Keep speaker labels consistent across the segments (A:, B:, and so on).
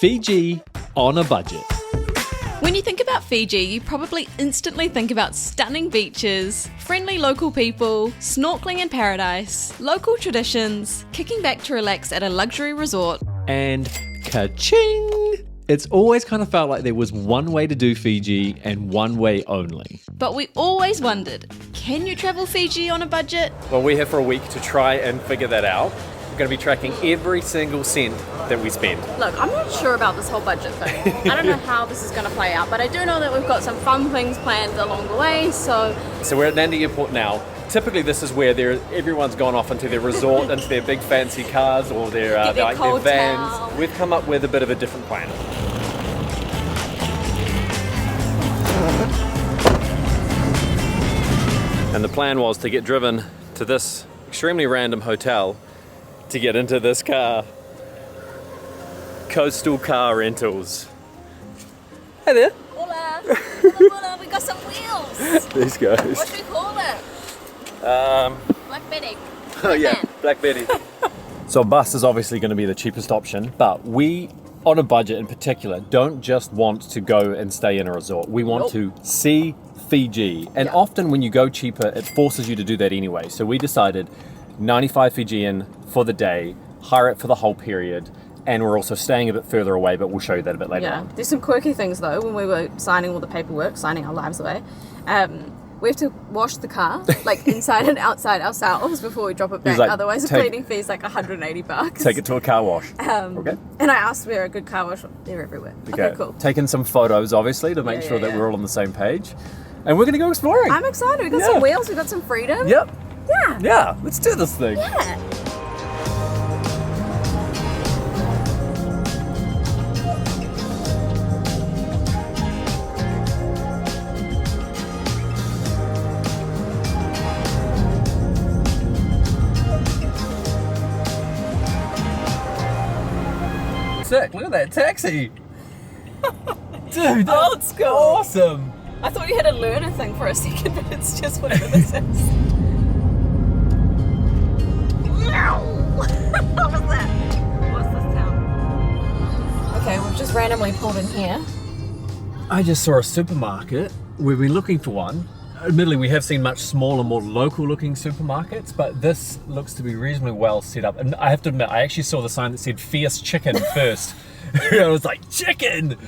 A: Fiji on a budget.
B: When you think about Fiji, you probably instantly think about stunning beaches, friendly local people, snorkeling in paradise, local traditions, kicking back to relax at a luxury resort.
A: And ka-ching! It's always kind of felt like there was one way to do Fiji and one way only.
B: But we always wondered, can you travel Fiji on a budget?
C: Well, we're here for a week to try and figure that out. We're going to be tracking every single cent that we spend.
B: Look, I'm not sure about this whole budget thing. I don't know how this is going to play out, but I do know that we've got some fun things planned along the way, so
C: we're at Nadi Airport now. Typically this is where everyone's gone off into their resort, into their big fancy cars or their vans.
B: Towel.
C: We've come up with a bit of a different plan. And the plan was to get driven to this extremely random hotel to get into this car. Coastal Car Rentals. Hey there.
B: Hola. Hola, we got some wheels.
C: These guys.
B: What should we call it? Black Betty.
C: Oh yeah, Black Betty. So a bus is obviously going to be the cheapest option, but we, on a budget in particular, don't just want to go and stay in a resort. We want to see Fiji. And often when you go cheaper, it forces you to do that anyway. So we decided 95 Fijian for the day, hire it for the whole period, and we're also staying a bit further away, but we'll show you that a bit later on.
B: There's some quirky things though. When we were signing all the paperwork, signing our lives away, we have to wash the car, like inside and outside ourselves before we drop it back.
C: Like,
B: otherwise the cleaning fee is like $180.
C: Take it to a car wash. Okay.
B: And I asked where a good car wash. They're everywhere. Okay, cool.
C: Taking some photos, obviously, to make sure that we're all on the same page. And we're going to go exploring.
B: I'm excited. We got some wheels. We got some freedom.
C: Yep.
B: Yeah.
C: Yeah. Let's do this thing.
B: Yeah.
C: Sick. Look at that taxi. Dude,
B: Old school.
C: Awesome.
B: I thought you had a learner thing for a second, but it's just whatever this is. What was that? What's this sound? Okay, we've just randomly pulled in here.
C: I just saw a supermarket. We've been looking for one. Admittedly, we have seen much smaller, more local-looking supermarkets, but this looks to be reasonably well set up. And I have to admit, I actually saw the sign that said "Fierce Chicken" first. I was like, chicken!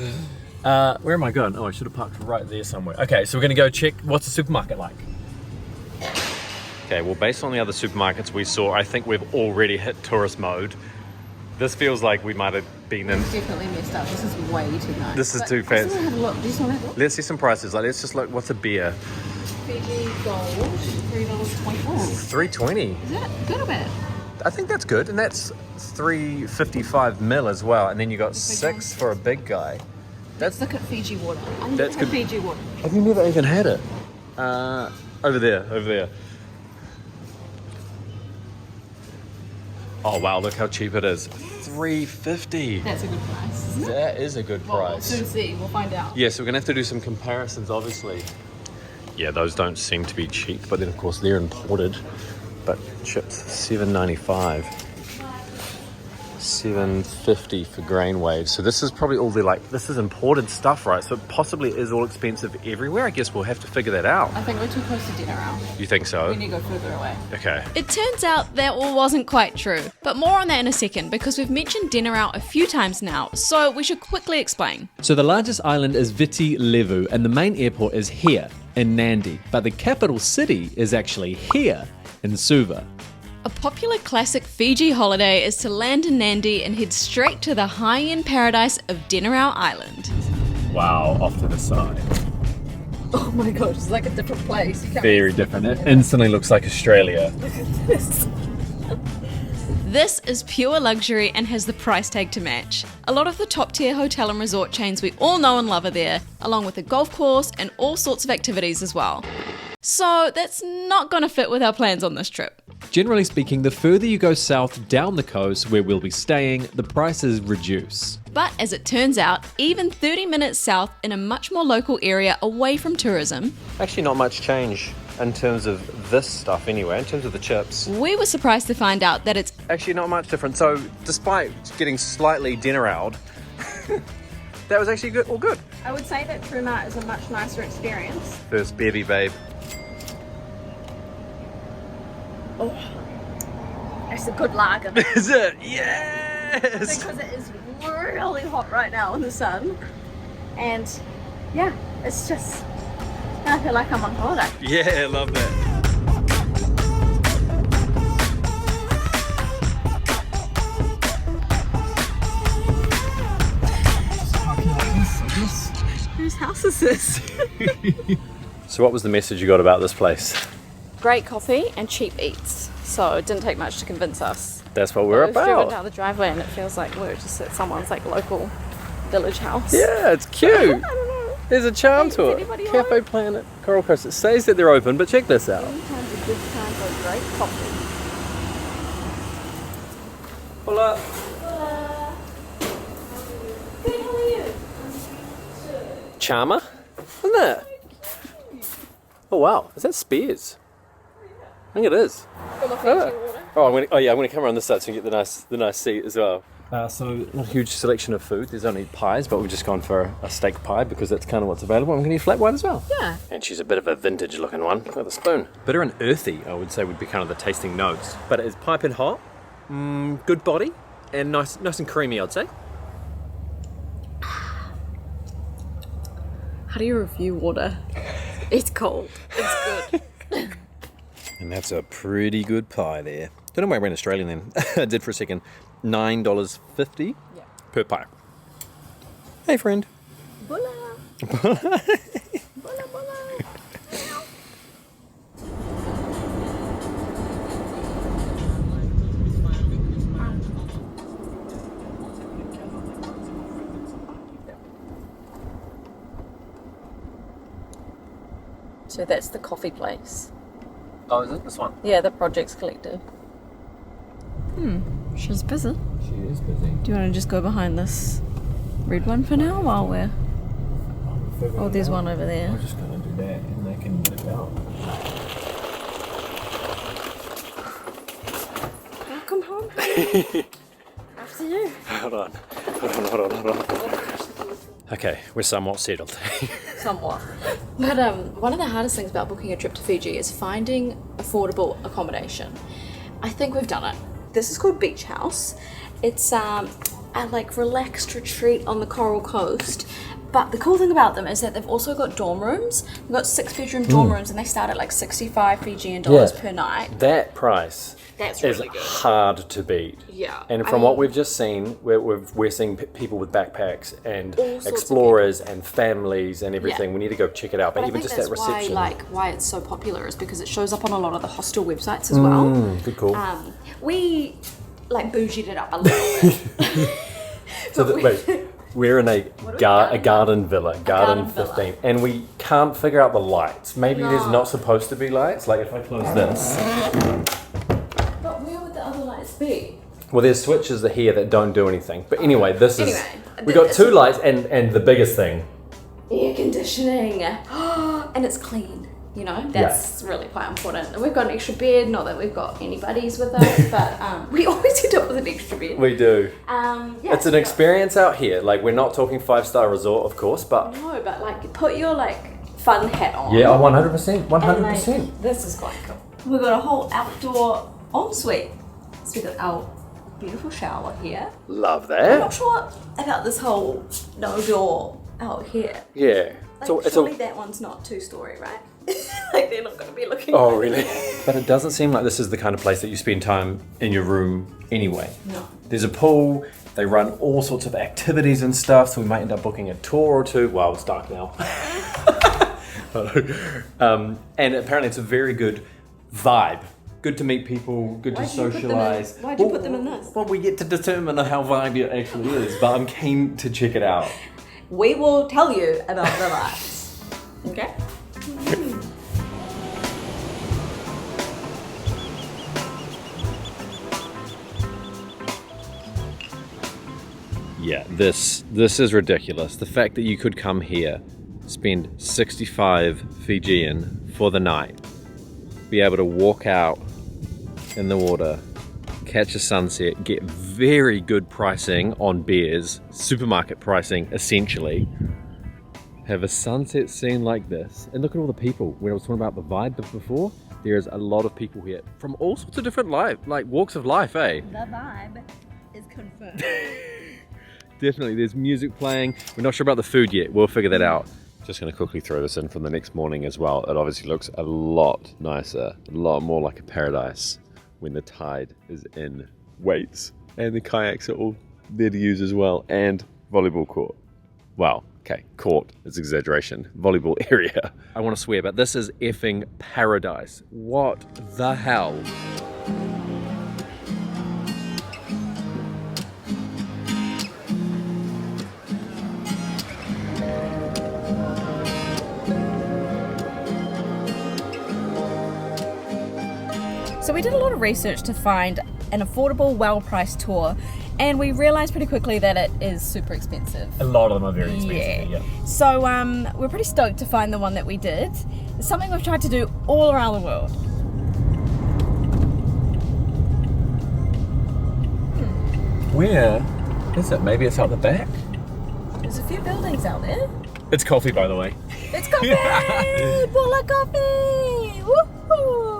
C: Where am I going? Oh, I should have parked right there somewhere. Okay, so we're going to go check what's the supermarket like. Okay, well, based on the other supermarkets we saw, I think we've already hit tourist mode. This feels like we might have been in...
B: It's definitely messed up. This is way too nice.
C: This is too fancy.
B: Have a look. Do you want to have a look?
C: Let's see some prices. Like, let's just look. What's a beer?
B: Fiji Gold, $3.24.
C: $3.20.
B: Is that good or bad?
C: I think that's good, and that's $3.55 mil as well. And then you got $6 for a big guy.
B: Let's look at Fiji water.
C: That's good.
B: Fiji water.
C: Have you never even had it? Over there. Oh wow, look how cheap it is. $3.50.
B: That's a good price, isn't it?
C: That is a good price.
B: We'll soon see. We'll find out.
C: Yeah, so we're gonna have to do some comparisons, obviously. Yeah, those don't seem to be cheap, but then of course they're imported. But chips, $7.95. $7.50 for grain waves. So this is probably all this is imported stuff, right? So it possibly is all expensive everywhere. I guess we'll have to figure that out.
B: I think we're too close to Denarau.
C: You think so?
B: We need to go further away.
C: Okay.
B: It turns out that all wasn't quite true, but more on that in a second because we've mentioned Denarau a few times now, so we should quickly explain.
A: So the largest island is Viti Levu and the main airport is here in Nadi, but the capital city is actually here in Suva.
B: A popular classic Fiji holiday is to land in Nadi and head straight to the high-end paradise of Denarau Island.
C: Wow, off to the side.
B: Oh my gosh, it's like a different place.
C: Very different. It instantly looks like Australia.
B: Look at this. This is pure luxury and has the price tag to match. A lot of the top tier hotel and resort chains we all know and love are there, along with a golf course and all sorts of activities as well. So that's not going to fit with our plans on this trip.
A: Generally speaking, the further you go south down the coast where we'll be staying, the prices reduce.
B: But as it turns out, even 30 minutes south in a much more local area away from tourism,
C: Actually not much change in terms of this stuff anyway, in terms of the chips.
B: we were surprised to find out that it's
C: Actually not much different. So despite getting slightly Denarau'd,
A: That was actually good. All good.
B: I would say that Truma is a much nicer experience.
A: First bevy, babe.
B: Oh, it's a good lager.
A: Is it? Yes!
B: Because it is really hot right now in the sun. And yeah, it's just, I feel like I'm on holiday.
A: Yeah, I love that.
B: Whose house is this?
A: So what was the message you got about this place?
B: Great coffee and cheap eats. So it didn't take much to convince us.
A: That's what we're
B: We've driven
A: about.
B: down the driveway and it feels like we're just at someone's like local village house.
A: Yeah, it's cute.
B: I don't know.
A: There's a charm
B: Is
A: to it.
B: anybody
A: Cafe
B: home?
A: Planet, Coral Coast. It says that they're open, but check this out.
B: Sometimes a good time for great coffee.
A: Hola.
B: Good, how are you?
A: Charmer, isn't it? Oh wow, is that Spears? I think it is.
B: Got my Fiji water.
A: Oh, I'm gonna come around this side so you get the nice seat as well. So not a huge selection of food. There's only pies, but we've just gone for a steak pie because that's kind of what's available. I'm gonna eat flat white as well.
B: Yeah.
A: And she's a bit of a vintage looking one with a spoon. Bitter and earthy, I would say, would be kind of the tasting notes. But it's piping hot, good body, and nice and creamy, I'd say.
B: How do you review water? It's cold. It's good.
A: And that's a pretty good pie there. Don't know why I ran Australian then. I did for a second. $9.50 per pie. Hey friend.
B: Bula. Bula, bula. So that's the coffee place.
C: Oh, is it this one?
B: Yeah, the Projects Collective. She's busy.
C: She is busy.
B: Do you want to just go behind this red one for now while we're... Oh, there's one over there.
C: I'm just going to do that and they can get out.
B: Welcome home. After you.
A: Hold on. Okay, we're somewhat settled.
B: Somewhat. But one of the hardest things about booking a trip to Fiji is finding affordable accommodation. I think we've done it. This is called Beach House. It's a like relaxed retreat on the Coral Coast. But the cool thing about them is that they've also got dorm rooms. They've got 6-bedroom dorm rooms and they start at like 65 Fijian dollars per night.
A: That price
B: That's
A: is
B: really good.
A: hard to beat.
B: Yeah.
A: And from what we've just seen, we're seeing people with backpacks and
B: All sorts of
A: explorers and families and everything.
B: Yeah.
A: We need to go check it out. But
B: I
A: even
B: think
A: just
B: that's
A: that reception.
B: why it's so popular is because it shows up on a lot of the hostel websites as well.
A: Good call.
B: We like bougied it up a little bit.
A: Wait, we're in a garden villa, Garden 15, and we can't figure out the lights. Maybe there's not supposed to be lights. Like if I close this.
B: But where would the other lights be?
A: Well, there's switches here that don't do anything. But anyway, we got
B: it's-
A: 2 lights and the biggest thing.
B: Air conditioning. And it's clean. You know, that's really quite important. And we've got an extra bed, not that we've got any buddies with us, but we always end up with an extra bed.
A: We do.
B: Yeah,
A: It's an experience out here. Like we're not talking 5-star resort, of course, but
B: No, but like put your like fun hat on.
A: yeah, 100%,
B: And,
A: 100%.
B: like, this is quite cool. We've got a whole outdoor ensuite. So we've got our beautiful shower here.
A: Love
B: I'm
A: that.
B: not sure about this whole no door out here.
A: Yeah.
B: Like, surely that one's not 2-story, right? Like they're not going to be looking.
A: Oh, really? But it doesn't seem like this is the kind of place that you spend time in your room anyway.
B: No.
A: There's a pool. They run all sorts of activities and stuff, so we might end up booking a tour or two. Well, it's dark now. And apparently it's a very good vibe. Good to meet people, good to socialise.
B: Why'd you put them in this?
A: Well, we get to determine how vibey it actually is, but I'm keen to check it out.
B: We will tell you about the lights. Okay?
A: Yeah, this is ridiculous. The fact that you could come here, spend 65 Fijian for the night, be able to walk out in the water, catch a sunset, get very good pricing on beers, supermarket pricing essentially, have a sunset scene like this, and look at all the people. When I was talking about the vibe before, there's a lot of people here from all sorts of different walks of life, eh?
B: The vibe is confirmed.
A: Definitely, there's music playing. We're not sure about the food yet, we'll figure that out. Just going to quickly throw this in from the next morning as well. It obviously looks a lot nicer, a lot more like a paradise when the tide is in weights. And the kayaks are all there to use as well, and volleyball court. Wow, okay, court is exaggeration. Volleyball area. I want to swear, but this is effing paradise. What the hell?
B: So we did a lot of research to find an affordable, well-priced tour, and we realised pretty quickly that it is super expensive.
C: A lot of them are very expensive. Yeah.
B: So we're pretty stoked to find the one that we did. It's something we've tried to do all around the world.
C: Where is it? Maybe it's out the back?
B: There's a few buildings out there.
C: It's coffee, by the way.
B: It's coffee! Bola coffee! Woohoo!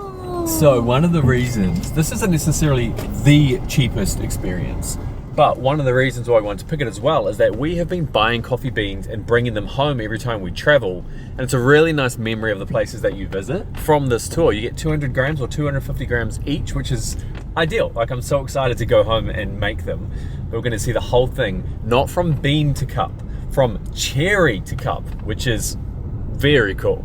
C: So one of the reasons, this isn't necessarily the cheapest experience, but one of the reasons why I wanted to pick it as well is that we have been buying coffee beans and bringing them home every time we travel, and it's a really nice memory of the places that you visit. From this tour, you get 200 grams or 250 grams each, which is ideal. Like, I'm so excited to go home and make them. We're going to see the whole thing, not from bean to cup, from cherry to cup, which is very cool.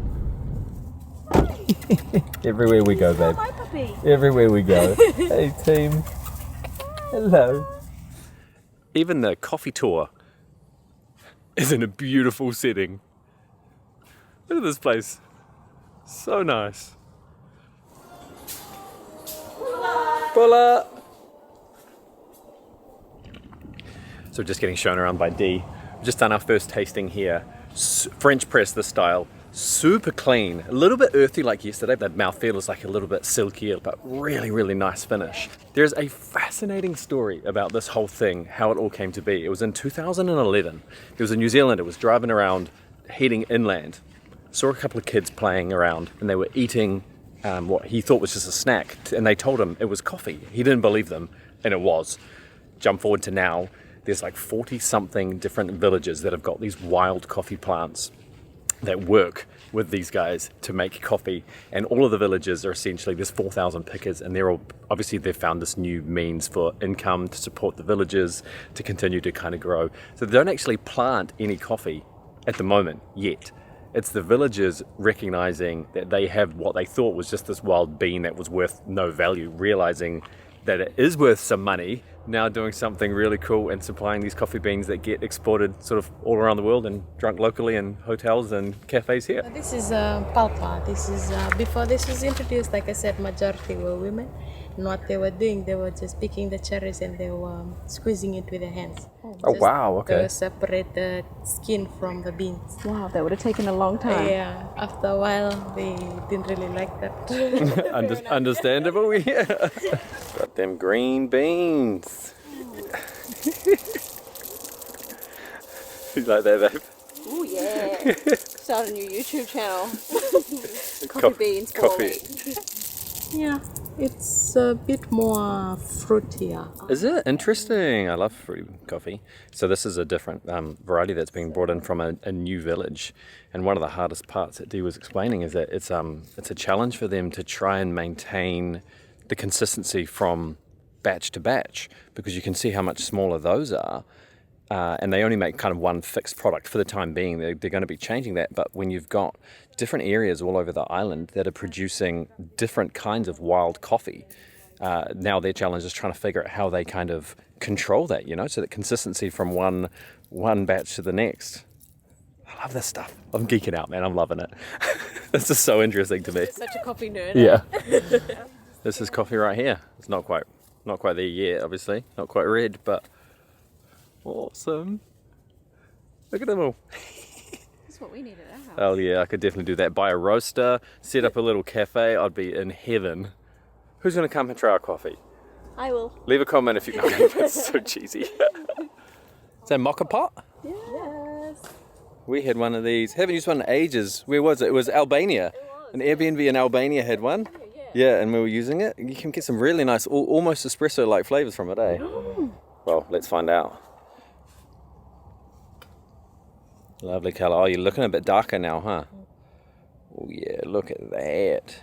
C: Everywhere we go, babe.
B: Hi, puppy.
C: Everywhere we go. Hey, team. Hello.
A: Even the coffee tour is in a beautiful setting. Look at this place. So nice. Hola. So just getting shown around by Dee. We've just done our first tasting here. French press this style. Super clean, a little bit earthy like yesterday. That mouthfeel is like a little bit silkier, but really, really nice finish. There's a fascinating story about this whole thing, how it all came to be. It was in 2011. It was in New Zealand. It was driving around, heading inland. Saw a couple of kids playing around, and they were eating what he thought was just a snack, and they told him it was coffee. He didn't believe them, and it was. Jump forward to now, there's like 40-something different villages that have got these wild coffee plants that work with these guys to make coffee, and all of the villages are essentially, there's 4,000 pickers, and they're all, obviously they've found this new means for income to support the villages to continue to kind of grow. So they don't actually plant any coffee at the moment yet. It's the villagers recognizing that they have what they thought was just this wild bean that was worth no value, realizing that it is worth some money, now doing something really cool and supplying these coffee beans that get exported sort of all around the world and drunk locally in hotels and cafes here.
D: This is palpa. This is before this was introduced, like I said, majority were women. And what they were doing, they were just picking the cherries and they were squeezing it with their hands.
A: Oh wow, okay.
D: To separate the skin from the beans.
B: Wow, that would have taken a long time.
D: Yeah, after a while they didn't really like that.
A: Understandable, yeah. Got them green beans. You like that, babe?
B: Oh yeah. Start a new YouTube channel. Coffee beans.
A: Coffee.
D: Yeah, it's a bit more fruitier.
A: Is it? Interesting. I love fruity coffee. So this is a different variety that's being brought in from a new village. And one of the hardest parts that Dee was explaining is that it's a challenge for them to try and maintain the consistency from batch to batch, because you can see how much smaller those are. And they only make kind of one fixed product for the time being. They're going to be changing that. But when you've got different areas all over the island that are producing different kinds of wild coffee, now their challenge is trying to figure out how they kind of control that, you know, so that consistency from one batch to the next. I love this stuff. I'm geeking out, man. I'm loving it. This is so interesting to me.
D: You're such a coffee nerd.
A: Yeah. This is coffee right here. It's not quite there yet, obviously. Not quite red, but awesome. Look at them all.
B: That's what we need at our house.
A: Oh yeah, I could definitely do that. Buy a roaster, set up a little cafe, I'd be in heaven. Who's going to come and try our coffee?
B: I will.
A: Leave a comment if you know. That's so cheesy. Is that mocha pot?
B: Yes.
A: We had one of these. Haven't used one in ages. Where was it? It was Albania. An Airbnb in Albania had one. Yeah, and we were using it. You can get some really nice, almost espresso-like flavors from it, eh? Well, let's find out. Lovely colour. Oh, you're looking a bit darker now, huh? Oh yeah, look at that.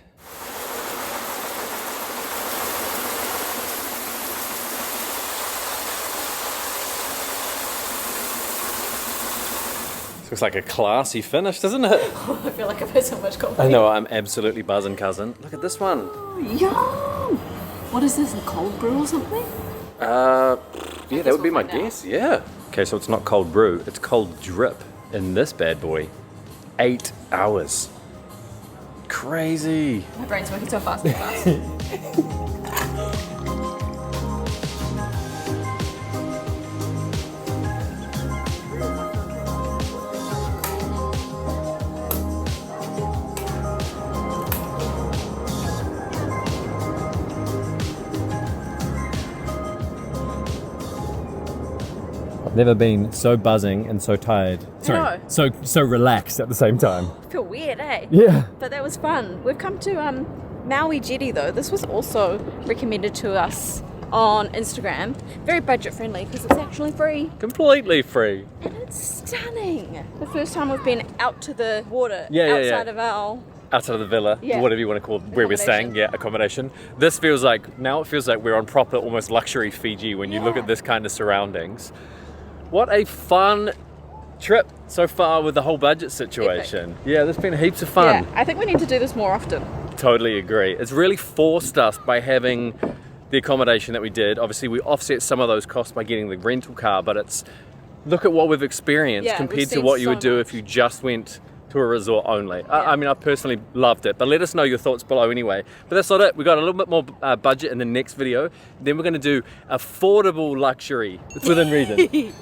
A: Looks like a classy finish, doesn't it?
B: I feel like I've had so much coffee.
A: I know, I'm absolutely buzzing, cousin. Look at this one.
B: Yum! What is this, a cold brew or something?
A: Yeah, that would be my
B: we'll find out.
A: guess, yeah. Okay, so it's not cold brew, it's cold drip in this bad boy. 8 hours. Crazy.
B: My brain's working so fast and fast.
C: I've never been so buzzing and so tired. Sorry, so relaxed at the same time.
B: I feel weird, eh?
C: Yeah.
B: But that was fun. We've come to Maui Jetty though. This was also recommended to us on Instagram. Very budget friendly because it's actually free.
A: Completely free.
B: And it's stunning. The first time we've been out to the water
A: Yeah.
B: of our...
A: Outside of the villa,
B: Yeah.
A: whatever you want to call it, where we're staying, accommodation. This feels like, now it feels like we're on proper, almost luxury Fiji when you look at this kind of surroundings. What a fun trip so far with the whole budget situation.
B: Epic.
A: Yeah, there's been heaps of fun.
B: Yeah, I think we need to do this more often.
A: Totally agree. It's really forced us by having the accommodation that we did. Obviously, we offset some of those costs by getting the rental car, but it's, look at what we've experienced
B: Yeah,
A: compared
B: we've
A: to
B: seen
A: what you
B: so
A: would do
B: much.
A: if you just went to a resort only. I mean, I personally loved it, but let us know your thoughts below anyway. But that's not it. We got a little bit more budget in the next video. Then we're going to do affordable luxury. It's within reason.